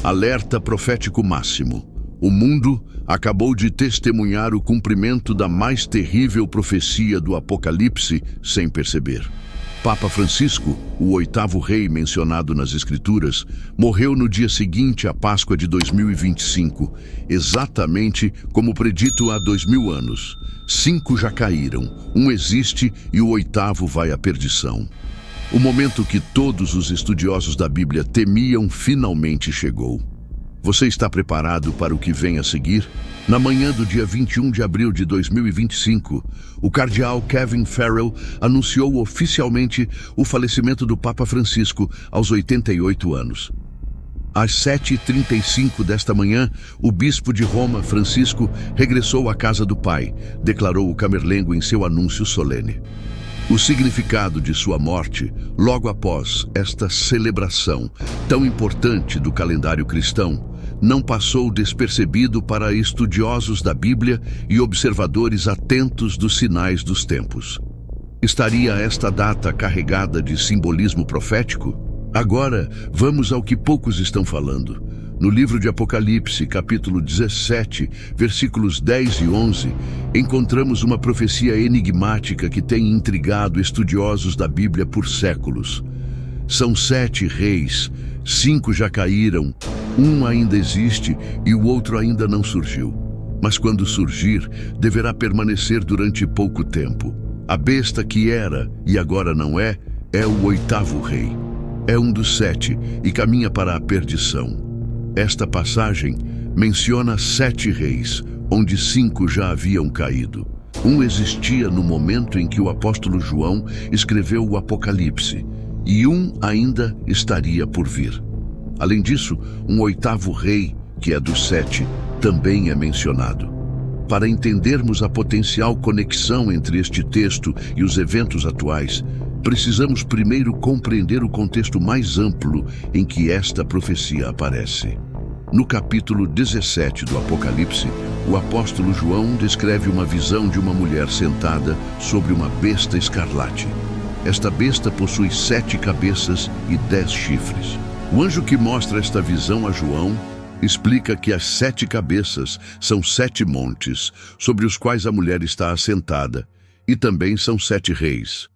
Alerta profético máximo. O mundo acabou de testemunhar o cumprimento da mais terrível profecia do Apocalipse sem perceber. Papa Francisco, o oitavo rei mencionado nas Escrituras, morreu no dia seguinte à Páscoa de 2025, exatamente como predito há 2000 anos. 5 já caíram, um existe e o oitavo vai à perdição. O momento que todos os estudiosos da Bíblia temiam finalmente chegou. Você está preparado para o que vem a seguir? Na manhã do dia 21 de abril de 2025, o cardeal Kevin Farrell anunciou oficialmente o falecimento do Papa Francisco aos 88 anos. Às 7h35 desta manhã, o bispo de Roma, Francisco, regressou à casa do Pai, declarou o camerlengo em seu anúncio solene. O significado de sua morte, logo após esta celebração tão importante do calendário cristão, não passou despercebido para estudiosos da Bíblia e observadores atentos dos sinais dos tempos. Estaria esta data carregada de simbolismo profético? Agora, vamos ao que poucos estão falando. No livro de Apocalipse, capítulo 17, versículos 10 e 11, encontramos uma profecia enigmática que tem intrigado estudiosos da Bíblia por séculos. São 7 reis, 5 já caíram, um ainda existe e o outro ainda não surgiu. Mas quando surgir, deverá permanecer durante pouco tempo. A besta que era e agora não é o oitavo rei. É um dos 7 e caminha para a perdição. Esta passagem menciona 7 reis, onde 5 já haviam caído. Um existia no momento em que o apóstolo João escreveu o Apocalipse, e um ainda estaria por vir. Além disso, um oitavo rei, que é dos 7, também é mencionado. Para entendermos a potencial conexão entre este texto e os eventos atuais, precisamos primeiro compreender o contexto mais amplo em que esta profecia aparece. No capítulo 17 do Apocalipse, o apóstolo João descreve uma visão de uma mulher sentada sobre uma besta escarlate. Esta besta possui 7 cabeças e 10 chifres. O anjo que mostra esta visão a João explica que as 7 cabeças são 7 montes, sobre os quais a mulher está assentada, e também são 7 reis.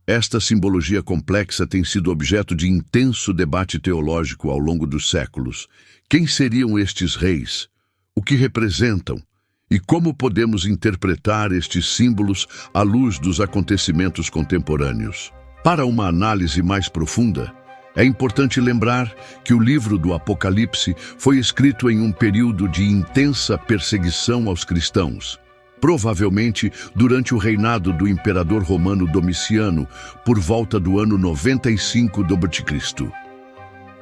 Esta simbologia complexa tem sido objeto de intenso debate teológico ao longo dos séculos. Quem seriam estes reis? O que representam? E como podemos interpretar estes símbolos à luz dos acontecimentos contemporâneos? Para uma análise mais profunda, é importante lembrar que o livro do Apocalipse foi escrito em um período de intensa perseguição aos cristãos, provavelmente durante o reinado do imperador romano Domiciano, por volta do ano 95 d.C.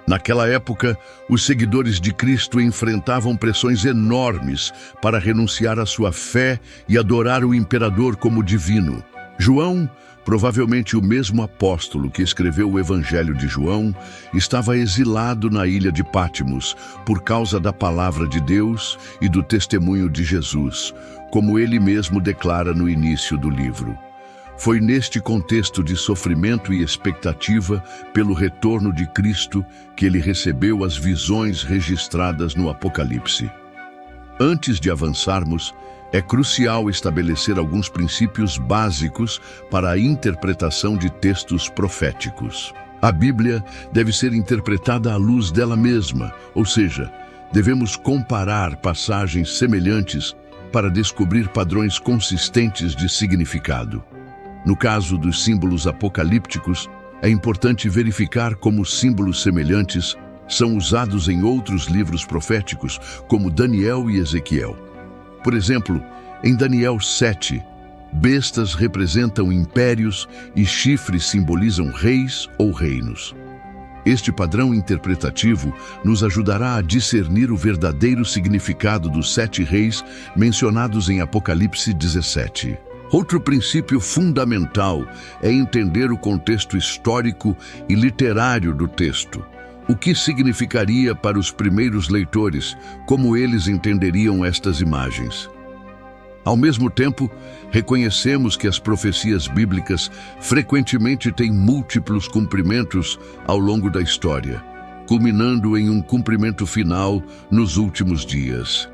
Naquela época, os seguidores de Cristo enfrentavam pressões enormes para renunciar à sua fé e adorar o imperador como divino. João, provavelmente o mesmo apóstolo que escreveu o Evangelho de João, estava exilado na ilha de Patmos por causa da palavra de Deus e do testemunho de Jesus, como ele mesmo declara no início do livro. Foi neste contexto de sofrimento e expectativa pelo retorno de Cristo que ele recebeu as visões registradas no Apocalipse. Antes de avançarmos, é crucial estabelecer alguns princípios básicos para a interpretação de textos proféticos. A Bíblia deve ser interpretada à luz dela mesma, ou seja, devemos comparar passagens semelhantes para descobrir padrões consistentes de significado. No caso dos símbolos apocalípticos, é importante verificar como símbolos semelhantes são usados em outros livros proféticos, como Daniel e Ezequiel. Por exemplo, em Daniel 7, bestas representam impérios e chifres simbolizam reis ou reinos. Este padrão interpretativo nos ajudará a discernir o verdadeiro significado dos 7 reis mencionados em Apocalipse 17. Outro princípio fundamental é entender o contexto histórico e literário do texto. O que significaria para os primeiros leitores, como eles entenderiam estas imagens? Ao mesmo tempo, reconhecemos que as profecias bíblicas frequentemente têm múltiplos cumprimentos ao longo da história. culminando em um cumprimento final nos últimos dias.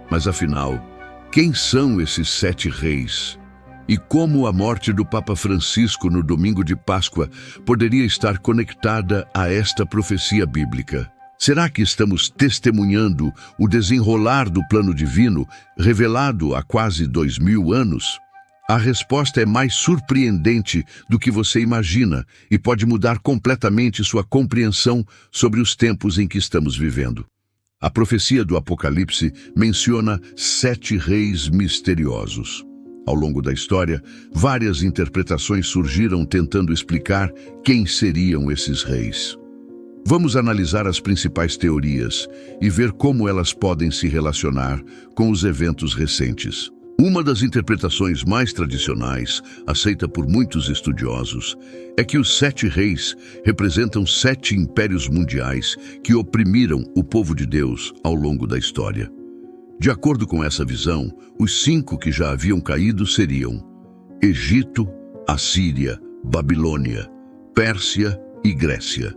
Mas afinal, quem são esses 7 reis? E como a morte do Papa Francisco no domingo de Páscoa poderia estar conectada a esta profecia bíblica? Será que estamos testemunhando o desenrolar do plano divino revelado há quase 2000 anos? A resposta é mais surpreendente do que você imagina e pode mudar completamente sua compreensão sobre os tempos em que estamos vivendo. A profecia do Apocalipse menciona 7 reis misteriosos. Ao longo da história, várias interpretações surgiram tentando explicar quem seriam esses reis. Vamos analisar as principais teorias e ver como elas podem se relacionar com os eventos recentes. Uma das interpretações mais tradicionais, aceita por muitos estudiosos, é que os 7 reis representam 7 impérios mundiais que oprimiram o povo de Deus ao longo da história. De acordo com essa visão, os 5 que já haviam caído seriam Egito, Assíria, Babilônia, Pérsia e Grécia.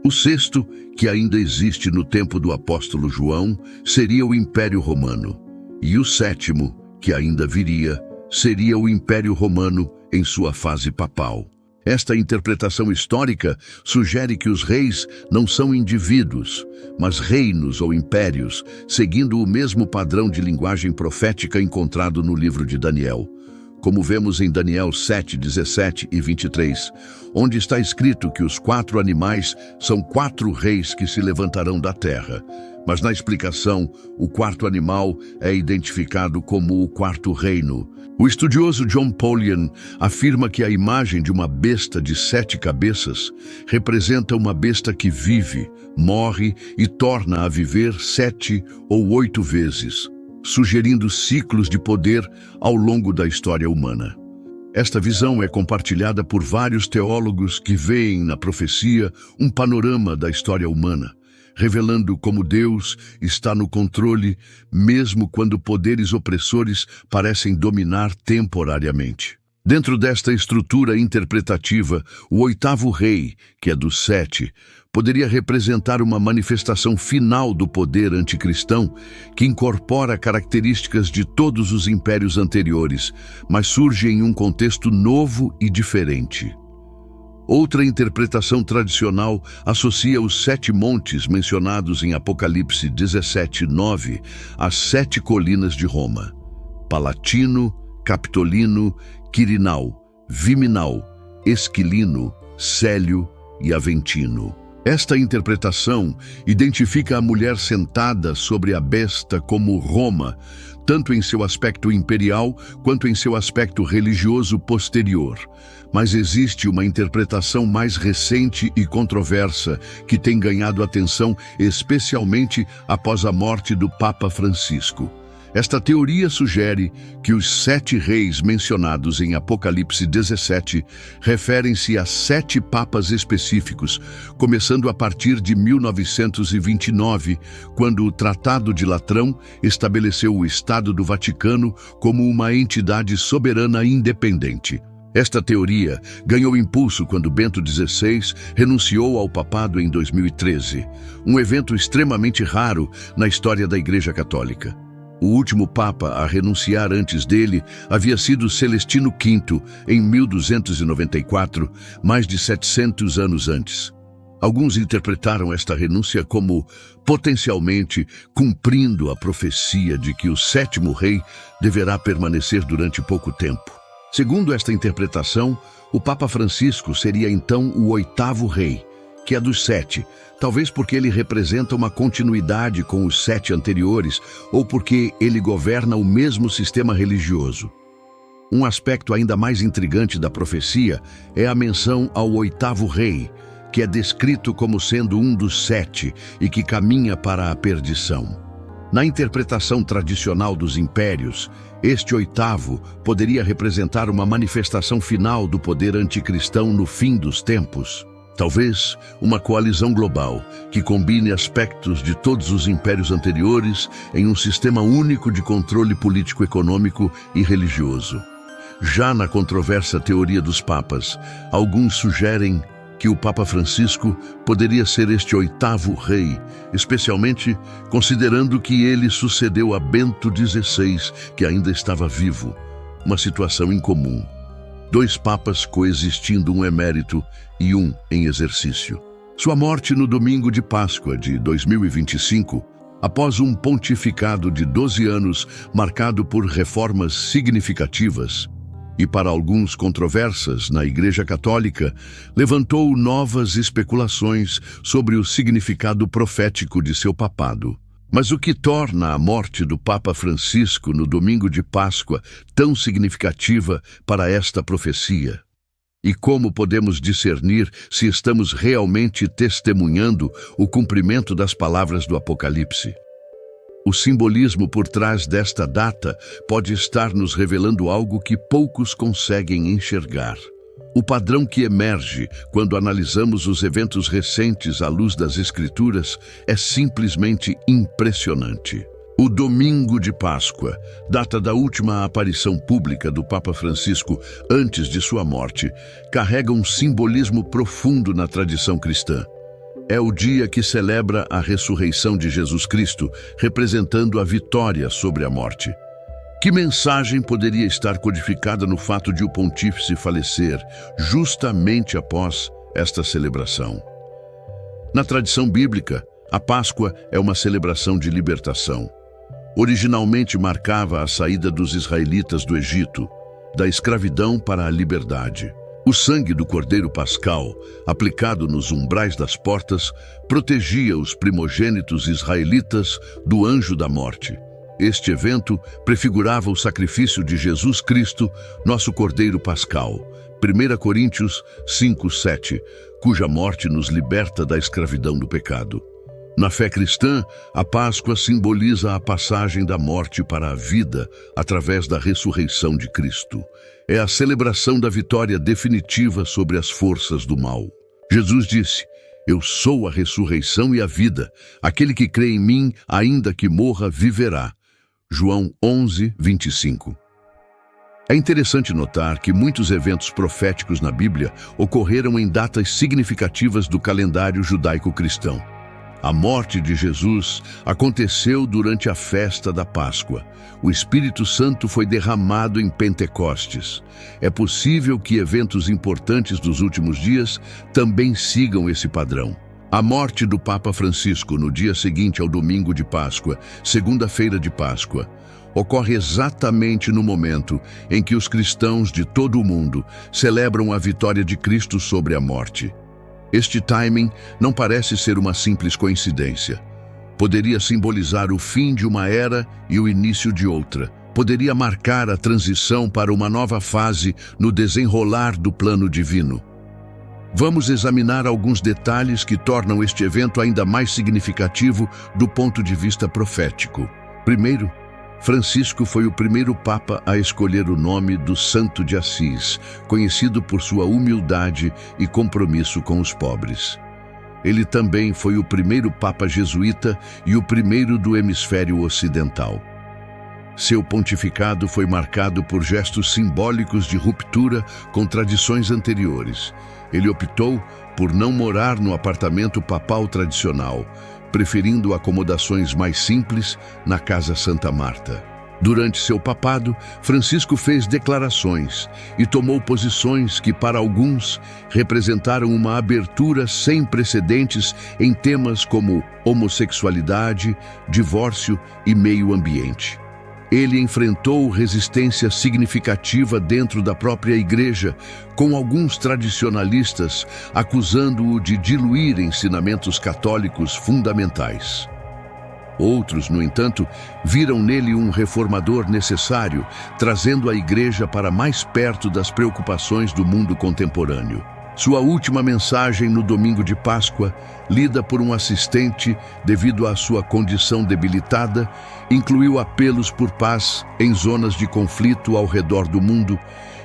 O 6º, que ainda existe no tempo do apóstolo João, seria o Império Romano. E o 7º, que ainda viria, seria o Império Romano em sua fase papal. Esta interpretação histórica sugere que os reis não são indivíduos, mas reinos ou impérios, seguindo o mesmo padrão de linguagem profética encontrado no livro de Daniel. Como vemos em Daniel 7, 17 e 23, onde está escrito que os 4 animais são 4 reis que se levantarão da terra. Mas na explicação, o 4º animal é identificado como o 4º reino. O estudioso John Polian afirma que a imagem de uma besta de 7 cabeças representa uma besta que vive, morre e torna a viver 7 ou 8 vezes, sugerindo ciclos de poder ao longo da história humana. Esta visão é compartilhada por vários teólogos que veem na profecia um panorama da história humana, revelando como Deus está no controle, mesmo quando poderes opressores parecem dominar temporariamente. Dentro desta estrutura interpretativa, o 8º rei, que é dos 7, poderia representar uma manifestação final do poder anticristão que incorpora características de todos os impérios anteriores, mas surge em um contexto novo e diferente. Outra interpretação tradicional associa os 7 montes mencionados em Apocalipse 17, 9 às 7 colinas de Roma: Palatino, Capitolino, Quirinal, Viminal, Esquilino, Célio e Aventino. Esta interpretação identifica a mulher sentada sobre a besta como Roma, tanto em seu aspecto imperial quanto em seu aspecto religioso posterior. Mas existe uma interpretação mais recente e controversa que tem ganhado atenção especialmente após a morte do Papa Francisco. Esta teoria sugere que os 7 reis mencionados em Apocalipse 17 referem-se a 7 papas específicos, começando a partir de 1929, quando o Tratado de Latrão estabeleceu o Estado do Vaticano como uma entidade soberana independente. Esta teoria ganhou impulso quando Bento XVI renunciou ao papado em 2013, um evento extremamente raro na história da Igreja Católica. O último papa a renunciar antes dele havia sido Celestino V, em 1294, mais de 700 anos antes. Alguns interpretaram esta renúncia como potencialmente cumprindo a profecia de que o 7º rei deverá permanecer durante pouco tempo. Segundo esta interpretação, o Papa Francisco seria então o 8º rei, que é dos 7, talvez porque ele representa uma continuidade com os 7 anteriores ou porque ele governa o mesmo sistema religioso. Um aspecto ainda mais intrigante da profecia é a menção ao 8º rei, que é descrito como sendo um dos 7 e que caminha para a perdição. Na interpretação tradicional dos impérios, este 8º poderia representar uma manifestação final do poder anticristão no fim dos tempos. Talvez uma coalizão global que combine aspectos de todos os impérios anteriores em um sistema único de controle político-econômico e religioso. Já na controversa teoria dos papas, alguns sugerem que o Papa Francisco poderia ser este oitavo rei, especialmente considerando que ele sucedeu a Bento XVI, que ainda estava vivo. Uma situação incomum. 2 papas coexistindo, um emérito e um em exercício. Sua morte no domingo de Páscoa de 2025, após um pontificado de 12 anos marcado por reformas significativas e para alguns controversas na Igreja Católica, levantou novas especulações sobre o significado profético de seu papado. Mas o que torna a morte do Papa Francisco no domingo de Páscoa tão significativa para esta profecia? E como podemos discernir se estamos realmente testemunhando o cumprimento das palavras do Apocalipse? O simbolismo por trás desta data pode estar nos revelando algo que poucos conseguem enxergar. O padrão que emerge quando analisamos os eventos recentes à luz das Escrituras é simplesmente impressionante. O domingo de Páscoa, data da última aparição pública do Papa Francisco antes de sua morte, carrega um simbolismo profundo na tradição cristã. É o dia que celebra a ressurreição de Jesus Cristo, representando a vitória sobre a morte. Que mensagem poderia estar codificada no fato de o pontífice falecer justamente após esta celebração? Na tradição bíblica, a Páscoa é uma celebração de libertação. Originalmente marcava a saída dos israelitas do Egito, da escravidão para a liberdade. O sangue do Cordeiro Pascal, aplicado nos umbrais das portas, protegia os primogênitos israelitas do anjo da morte. Este evento prefigurava o sacrifício de Jesus Cristo, nosso Cordeiro Pascal, 1 Coríntios 5:7, cuja morte nos liberta da escravidão do pecado. Na fé cristã, a Páscoa simboliza a passagem da morte para a vida através da ressurreição de Cristo. É a celebração da vitória definitiva sobre as forças do mal. Jesus disse: "Eu sou a ressurreição e a vida. Aquele que crê em mim, ainda que morra, viverá." João 11:25. É interessante notar que muitos eventos proféticos na Bíblia ocorreram em datas significativas do calendário judaico-cristão. A morte de Jesus aconteceu durante a festa da Páscoa. O Espírito Santo foi derramado em Pentecostes. É possível que eventos importantes dos últimos dias também sigam esse padrão. A morte do Papa Francisco no dia seguinte ao domingo de Páscoa, segunda-feira de Páscoa, ocorre exatamente no momento em que os cristãos de todo o mundo celebram a vitória de Cristo sobre a morte. Este timing não parece ser uma simples coincidência. Poderia simbolizar o fim de uma era e o início de outra. Poderia marcar a transição para uma nova fase no desenrolar do plano divino. Vamos examinar alguns detalhes que tornam este evento ainda mais significativo do ponto de vista profético. Primeiro, Francisco foi o primeiro Papa a escolher o nome do Santo de Assis, conhecido por sua humildade e compromisso com os pobres. Ele também foi o primeiro Papa jesuíta e o primeiro do hemisfério ocidental. Seu pontificado foi marcado por gestos simbólicos de ruptura com tradições anteriores. Ele optou por não morar no apartamento papal tradicional, preferindo acomodações mais simples na Casa Santa Marta. Durante seu papado, Francisco fez declarações e tomou posições que, para alguns, representaram uma abertura sem precedentes em temas como homossexualidade, divórcio e meio ambiente. Ele enfrentou resistência significativa dentro da própria igreja, com alguns tradicionalistas acusando-o de diluir ensinamentos católicos fundamentais. Outros, no entanto, viram nele um reformador necessário, trazendo a igreja para mais perto das preocupações do mundo contemporâneo. Sua última mensagem no domingo de Páscoa, lida por um assistente devido à sua condição debilitada, incluiu apelos por paz em zonas de conflito ao redor do mundo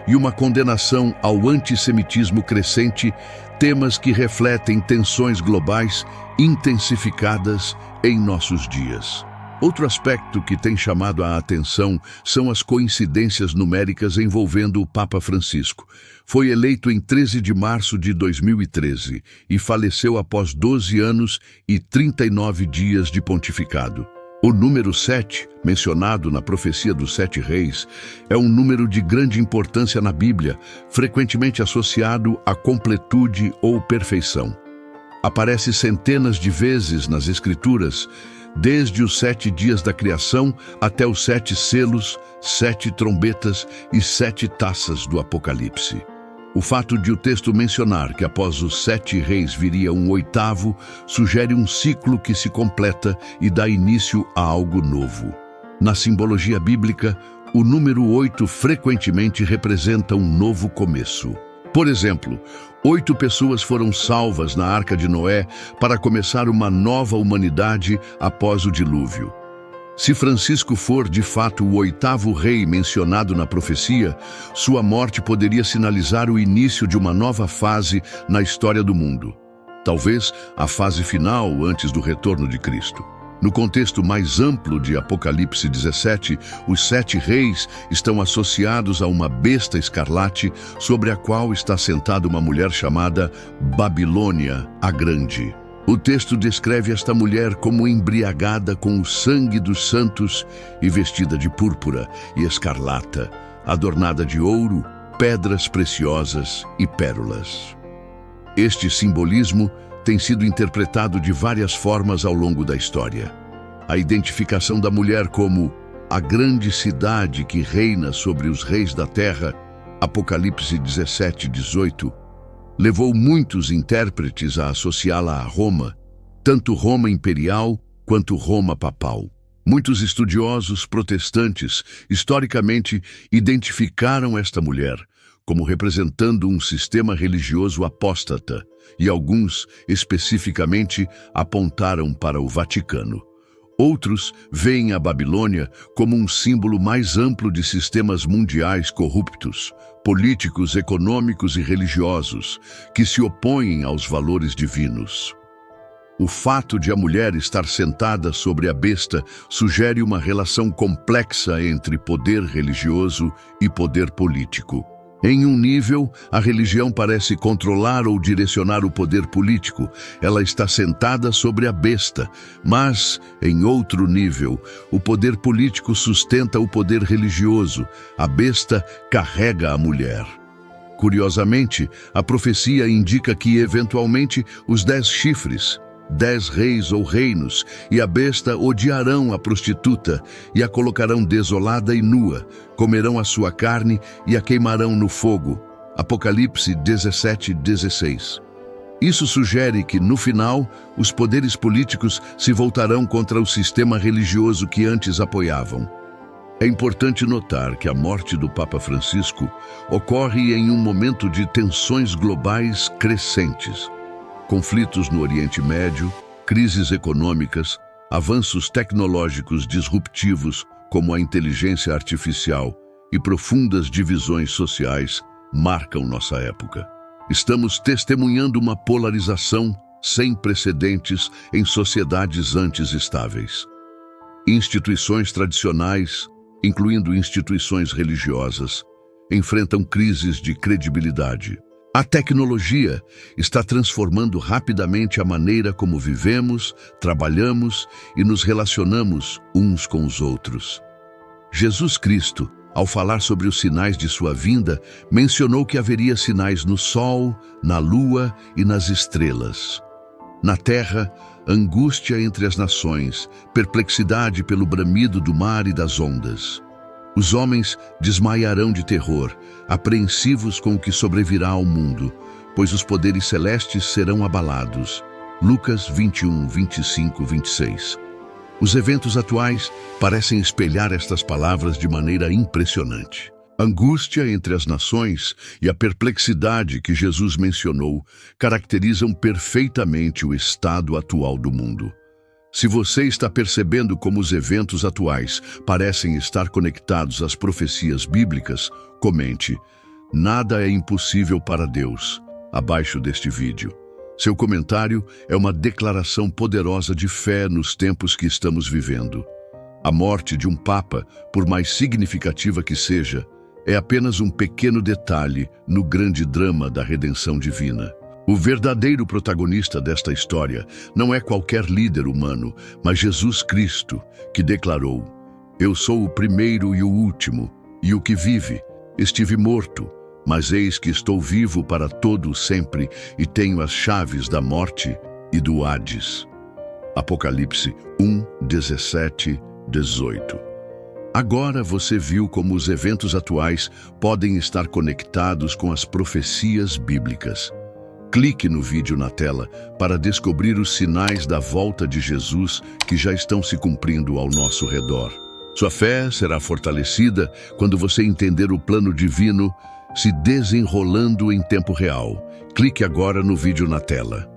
e uma condenação ao antissemitismo crescente, temas que refletem tensões globais intensificadas em nossos dias. Outro aspecto que tem chamado a atenção são as coincidências numéricas envolvendo o Papa Francisco. Foi eleito em 13 de março de 2013 e faleceu após 12 anos e 39 dias de pontificado. O número 7, mencionado na profecia dos 7 reis, é um número de grande importância na Bíblia, frequentemente associado à completude ou perfeição. Aparece centenas de vezes nas Escrituras, desde os 7 dias da criação até os 7 selos, 7 trombetas e 7 taças do Apocalipse. O fato de o texto mencionar que após os 7 reis viria um 8º sugere um ciclo que se completa e dá início a algo novo. Na simbologia bíblica, o número 8 frequentemente representa um novo começo. Por exemplo, 8 pessoas foram salvas na Arca de Noé para começar uma nova humanidade após o dilúvio. Se Francisco for, de fato, o 8º rei mencionado na profecia, sua morte poderia sinalizar o início de uma nova fase na história do mundo. Talvez a fase final antes do retorno de Cristo. No contexto mais amplo de Apocalipse 17, os 7 reis estão associados a uma besta escarlate sobre a qual está sentada uma mulher chamada Babilônia, a Grande. O texto descreve esta mulher como embriagada com o sangue dos santos e vestida de púrpura e escarlata, adornada de ouro, pedras preciosas e pérolas. Este simbolismo tem sido interpretado de várias formas ao longo da história. A identificação da mulher como a grande cidade que reina sobre os reis da terra, Apocalipse 17:18, levou muitos intérpretes a associá-la a Roma, tanto Roma imperial quanto Roma papal. Muitos estudiosos protestantes, historicamente, identificaram esta mulher como representando um sistema religioso apóstata, e alguns, especificamente, apontaram para o Vaticano. Outros veem a Babilônia como um símbolo mais amplo de sistemas mundiais corruptos, políticos, econômicos e religiosos, que se opõem aos valores divinos. O fato de a mulher estar sentada sobre a besta sugere uma relação complexa entre poder religioso e poder político. Em um nível, a religião parece controlar ou direcionar o poder político. Ela está sentada sobre a besta, mas, em outro nível, o poder político sustenta o poder religioso. A besta carrega a mulher. Curiosamente, a profecia indica que, eventualmente, os 10 chifres, 10 reis ou reinos, e a besta odiarão a prostituta e a colocarão desolada e nua, comerão a sua carne e a queimarão no fogo. Apocalipse 17:16. Isso sugere que, no final, os poderes políticos se voltarão contra o sistema religioso que antes apoiavam. É importante notar que a morte do Papa Francisco ocorre em um momento de tensões globais crescentes. Conflitos no Oriente Médio, crises econômicas, avanços tecnológicos disruptivos como a inteligência artificial e profundas divisões sociais marcam nossa época. Estamos testemunhando uma polarização sem precedentes em sociedades antes estáveis. Instituições tradicionais, incluindo instituições religiosas, enfrentam crises de credibilidade. A tecnologia está transformando rapidamente a maneira como vivemos, trabalhamos e nos relacionamos uns com os outros. Jesus Cristo, ao falar sobre os sinais de sua vinda, mencionou que haveria sinais no sol, na lua e nas estrelas. Na terra, angústia entre as nações, perplexidade pelo bramido do mar e das ondas. Os homens desmaiarão de terror, apreensivos com o que sobrevirá ao mundo, pois os poderes celestes serão abalados. Lucas 21, 25, 26. Os eventos atuais parecem espelhar estas palavras de maneira impressionante. Angústia entre as nações e a perplexidade que Jesus mencionou caracterizam perfeitamente o estado atual do mundo. Se você está percebendo como os eventos atuais parecem estar conectados às profecias bíblicas, comente: nada é impossível para Deus, abaixo deste vídeo. Seu comentário é uma declaração poderosa de fé nos tempos que estamos vivendo. A morte de um papa, por mais significativa que seja, é apenas um pequeno detalhe no grande drama da redenção divina. O verdadeiro protagonista desta história não é qualquer líder humano, mas Jesus Cristo, que declarou: "Eu sou o primeiro e o último, e o que vive. Estive morto, mas eis que estou vivo para todo o sempre e tenho as chaves da morte e do Hades." Apocalipse 1, 17, 18. Agora você viu como os eventos atuais podem estar conectados com as profecias bíblicas. Clique no vídeo na tela para descobrir os sinais da volta de Jesus que já estão se cumprindo ao nosso redor. Sua fé será fortalecida quando você entender o plano divino se desenrolando em tempo real. Clique agora no vídeo na tela.